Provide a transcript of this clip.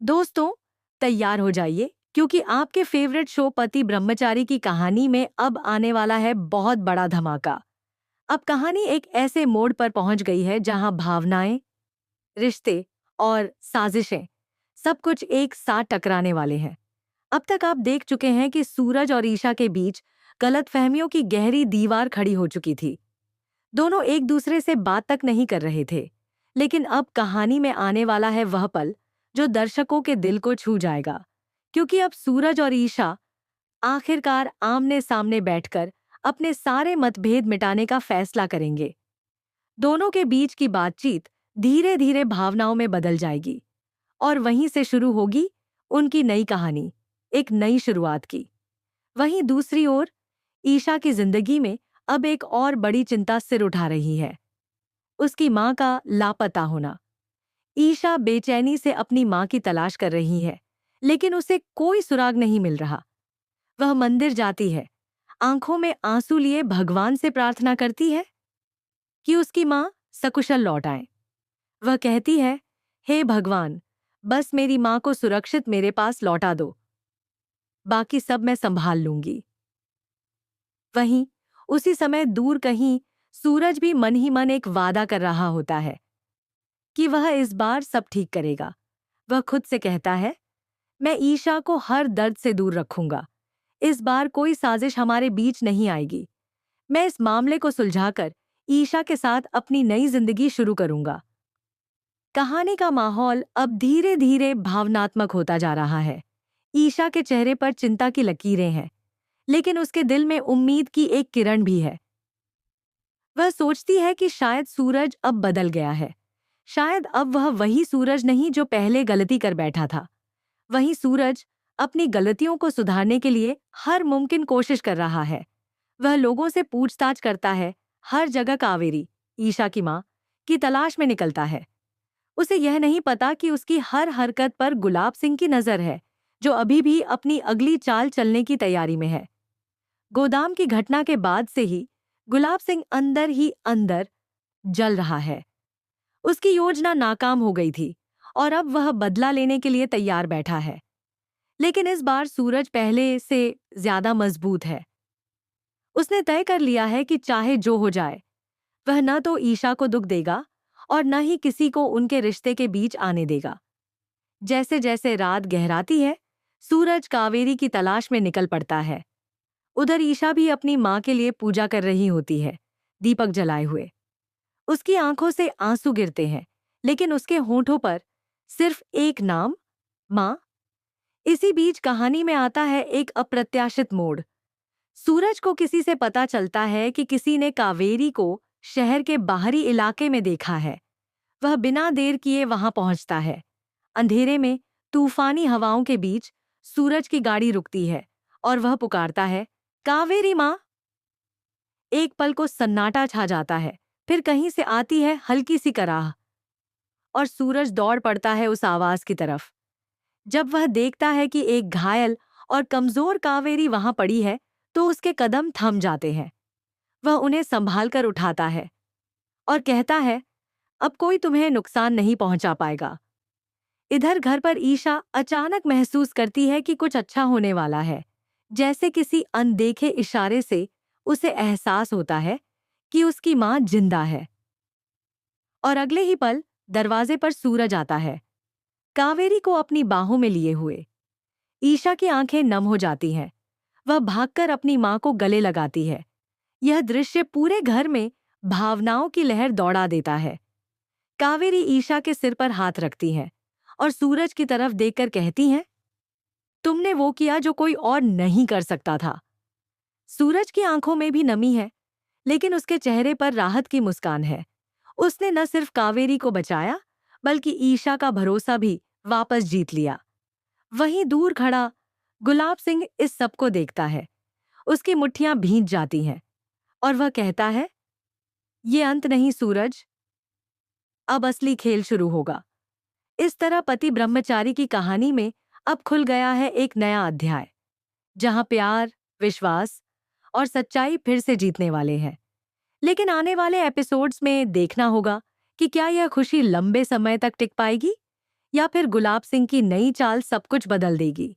दोस्तों, तैयार हो जाइए क्योंकि आपके फेवरेट शो पति ब्रह्मचारी की कहानी में अब आने वाला है बहुत बड़ा धमाका। अब कहानी एक ऐसे मोड़ पर पहुंच गई है जहां भावनाएं, रिश्ते और साजिशें सब कुछ एक साथ टकराने वाले हैं। अब तक आप देख चुके हैं कि सूरज और ईशा के बीच गलतफहमियों की गहरी दीवार खड़ी हो चुकी थी। दोनों एक दूसरे से बात तक नहीं कर रहे थे, लेकिन अब कहानी में आने वाला है वह पल जो दर्शकों के दिल को छू जाएगा, क्योंकि अब सूरज और ईशा आखिरकार आमने सामने बैठकर अपने सारे मतभेद मिटाने का फैसला करेंगे। दोनों के बीच की बातचीत धीरे धीरे भावनाओं में बदल जाएगी और वहीं से शुरू होगी उनकी नई कहानी, एक नई शुरुआत की। वहीं दूसरी ओर ईशा की जिंदगी में अब एक और बड़ी चिंता सिर उठा रही है, उसकी मां का लापता होना। ईशा बेचैनी से अपनी मां की तलाश कर रही है, लेकिन उसे कोई सुराग नहीं मिल रहा। वह मंदिर जाती है, आंखों में आंसू लिए भगवान से प्रार्थना करती है कि उसकी मां सकुशल लौट आए। वह कहती है, हे भगवान, बस मेरी मां को सुरक्षित मेरे पास लौटा दो, बाकी सब मैं संभाल लूंगी। वहीं उसी समय दूर कहीं सूरज भी मन ही मन एक वादा कर रहा होता है कि वह इस बार सब ठीक करेगा। वह खुद से कहता है, मैं ईशा को हर दर्द से दूर रखूंगा। इस बार कोई साजिश हमारे बीच नहीं आएगी। मैं इस मामले को सुलझाकर ईशा के साथ अपनी नई जिंदगी शुरू करूंगा। कहानी का माहौल अब धीरे धीरे भावनात्मक होता जा रहा है। ईशा के चेहरे पर चिंता की लकीरें हैं, लेकिन उसके दिल में उम्मीद की एक किरण भी है। वह सोचती है कि शायद सूरज अब बदल गया है। शायद अब वह वही सूरज नहीं जो पहले गलती कर बैठा था। वही सूरज अपनी गलतियों को सुधारने के लिए हर मुमकिन कोशिश कर रहा है। वह लोगों से पूछताछ करता है, हर जगह कावेरी, ईशा की मां, की तलाश में निकलता है। उसे यह नहीं पता कि उसकी हर हरकत पर गुलाब सिंह की नजर है, जो अभी भी अपनी अगली चाल चलने की तैयारी में है। गोदाम की घटना के बाद से ही गुलाब सिंह अंदर ही अंदर जल रहा है। उसकी योजना नाकाम हो गई थी और अब वह बदला लेने के लिए तैयार बैठा है। लेकिन इस बार सूरज पहले से ज्यादा मजबूत है। उसने तय कर लिया है कि चाहे जो हो जाए, वह न तो ईशा को दुख देगा और न ही किसी को उनके रिश्ते के बीच आने देगा। जैसे जैसे रात गहराती है, सूरज कावेरी की तलाश में निकल पड़ता है। उधर ईशा भी अपनी मां के लिए पूजा कर रही होती है, दीपक जलाए हुए। उसकी आंखों से आंसू गिरते हैं, लेकिन उसके होंठों पर सिर्फ एक नाम, मां। इसी बीच कहानी में आता है एक अप्रत्याशित मोड़। सूरज को किसी से पता चलता है कि किसी ने कावेरी को शहर के बाहरी इलाके में देखा है। वह बिना देर किए वहां पहुंचता है। अंधेरे में तूफानी हवाओं के बीच सूरज की गाड़ी रुकती है और वह पुकारता है, कावेरी मां। एक पल को सन्नाटा छा जाता है, फिर कहीं से आती है हल्की सी कराह और सूरज दौड़ पड़ता है उस आवाज की तरफ। जब वह देखता है कि एक घायल और कमजोर कावेरी वहां पड़ी है, तो उसके कदम थम जाते हैं। वह उन्हें संभाल कर उठाता है और कहता है, अब कोई तुम्हें नुकसान नहीं पहुंचा पाएगा। इधर घर पर ईशा अचानक महसूस करती है कि कुछ अच्छा होने वाला है। जैसे किसी अनदेखे इशारे से उसे एहसास होता है कि उसकी मां जिंदा है। और अगले ही पल दरवाजे पर सूरज आता है, कावेरी को अपनी बाहों में लिए हुए। ईशा की आंखें नम हो जाती हैं। वह भागकर अपनी मां को गले लगाती है। यह दृश्य पूरे घर में भावनाओं की लहर दौड़ा देता है। कावेरी ईशा के सिर पर हाथ रखती हैं और सूरज की तरफ देखकर कहती हैं, तुमने वो किया जो कोई और नहीं कर सकता था। सूरज की आंखों में भी नमी है, लेकिन उसके चेहरे पर राहत की मुस्कान है। उसने न सिर्फ कावेरी को बचाया, बल्कि ईशा का भरोसा भी वापस जीत लिया। वहीं दूर खड़ा गुलाब सिंह इस सब को देखता है। उसकी मुट्ठियां भींच जाती हैं और वह कहता है, ये अंत नहीं सूरज, अब असली खेल शुरू होगा। इस तरह पति ब्रह्मचारी की कहानी में अब खुल गया है एक नया अध्याय, जहां प्यार, विश्वास और सच्चाई फिर से जीतने वाले हैं। लेकिन आने वाले एपिसोड्स में देखना होगा कि क्या यह खुशी लंबे समय तक टिक पाएगी या फिर गुलाब सिंह की नई चाल सब कुछ बदल देगी?